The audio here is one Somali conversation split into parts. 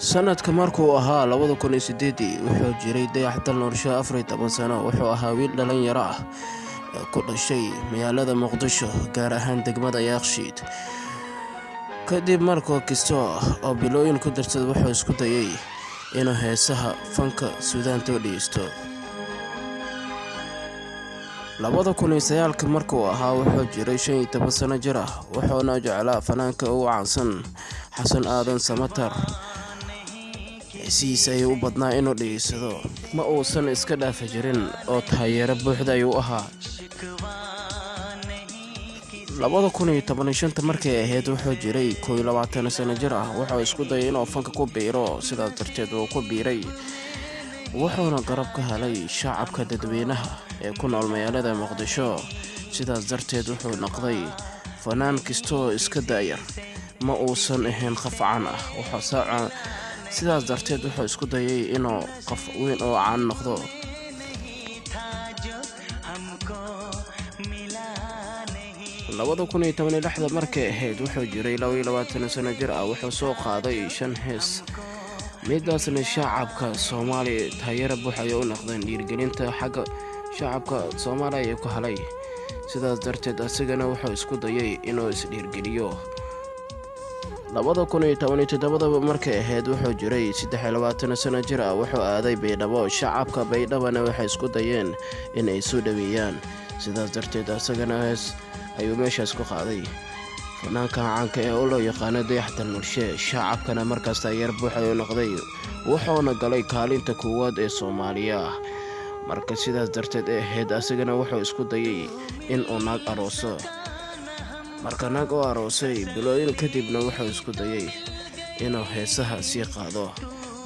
sanadka markuu ahaa 2008 wuxuu jiray dayax-dal nolosha 14 sano wuxuu ahaa wiil dhalinyaro ah ku dhashay magaalada Muqdisho gaar ahaan degmada Yaaqshiid kadib markuu kisto oo bilooyin ku darsad wuxuu isku dayay inuu heesaha fanka Suudaan dhageysto 2009 markuu ahaa wuxuu jiray 15 sano jir ah wuxuuna jeclaa fanaanka ugu caansan Xasan Aadan Samatar siisay u badnaa inuu dhageysado ma uusan iska dhaafi jirin oo taageero buuxda ayuu ahaa 2015 markay ahayd wuxuu jiray 21 sano jir ah wuxuu isku dayay inuu fanka ku biiro sidaas darteed uu ku biiray wuxuuna garab ka helay shacabka dadweynaha ee ku nool magaalada Muqdisho sidaas darteed wuxuu noqday fanaan kastoo iska daayar ma uusan ahayn qafcaan ah wuxuu sidaas darteed wuxuu isku dayay inuu qof weyn oo caan noqdo 2016 markay ahayd wuxuu jiray 22 sano jir ah wuxuu soo qaaday 5 hees midaasna shacabka Soomaaliya taageero buuxda u noqdeen dhiirgelinta xagga shacabka Soomaaliya ku halay sidaas darteed asagana wuxuu isku dayay inuu is dhiirgeliyo 2017 markay ahayd wuxuu jiray 23 sano jir ah wuxuu aaday Baydhabo shacabka Baydhabana waxay isku dayeen in ay soo dhaweeyaan sidaas darteed asagana hees ayuu meeshaas ku qaaday fanaanka caanka ee loo yaqaan dayax-dal nolosha shacabkana markaas taageero buuxda u noqday wuxuuna galay kaalinta koowaad ee Soomaaliya marka sidaas darteed ahayd asagana wuxuu isku dayay in uu naag arooso marka naag oo aroosay bilooyin kadibna wuxuu isku dayay inuu heesaha sii qaado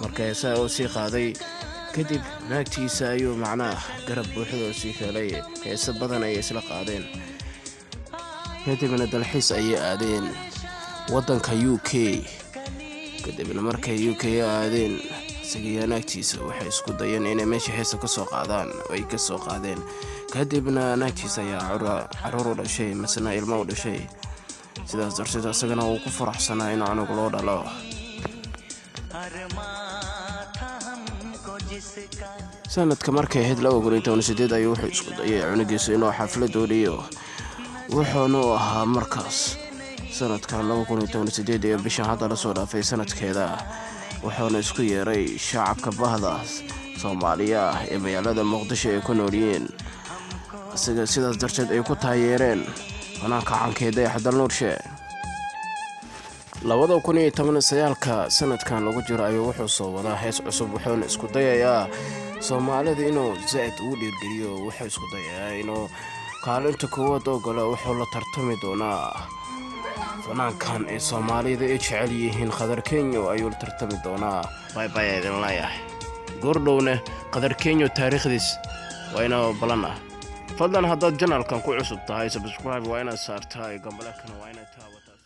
marka heesaha uu sii qaaday kadib naagtiisa ayuu macnaha garab buuxda sii helay heesa badan ay isla qaadeen kadibna dalxiis ay aadeen wadanka UK kadibna markay UK aadeen isaga naagtiisa waxay isku dayeen inay meesha heesa ka soo qaadaan way ka soo qaadeen kadibna naagtiisa ayaa caruur u dhashay masna ilmo u dhashay sidaas darteed asagana uu ku faraxsanaa in anagu loo dhalo sanadka markay ahayd 2018 ayuu wuxuu isku dayay cunugiisa inuu xaflad u dhiyo wuxuuna ahaa markaas sanadka 2018 ee bisha hadda la soo dhaafay sanadkeeda wuxuuna isku yeeray shacabka bahda Soomaaliya ee magaalada Muqdisho ee ku noolyihiin sidaas darteed ay ku taageereen fanaanka caanka ee dayax-dal nolosha 2019 sanadkan lagu jiro ayuu wuxuu soo wadaa hees cusub wuxuuna isku dayayaa Soomaalida inuu zaid u dhiirgeliyo wuxuu isku dayayaa inuu kaalinta koowaad oo galo wuxuu la tartami doonaa fanaankan ee Soomaalida ay jecel yihiin Qadar Kenyo ayuu la tartami doonaa bye bye idin leeyahay gordowna Qadar Kenyo taariikhdiis waa inoo balana fadlan haddaad channelkan ku cusub tahay subscribe waa inaad saartaa gambalakana waa inaad taabataa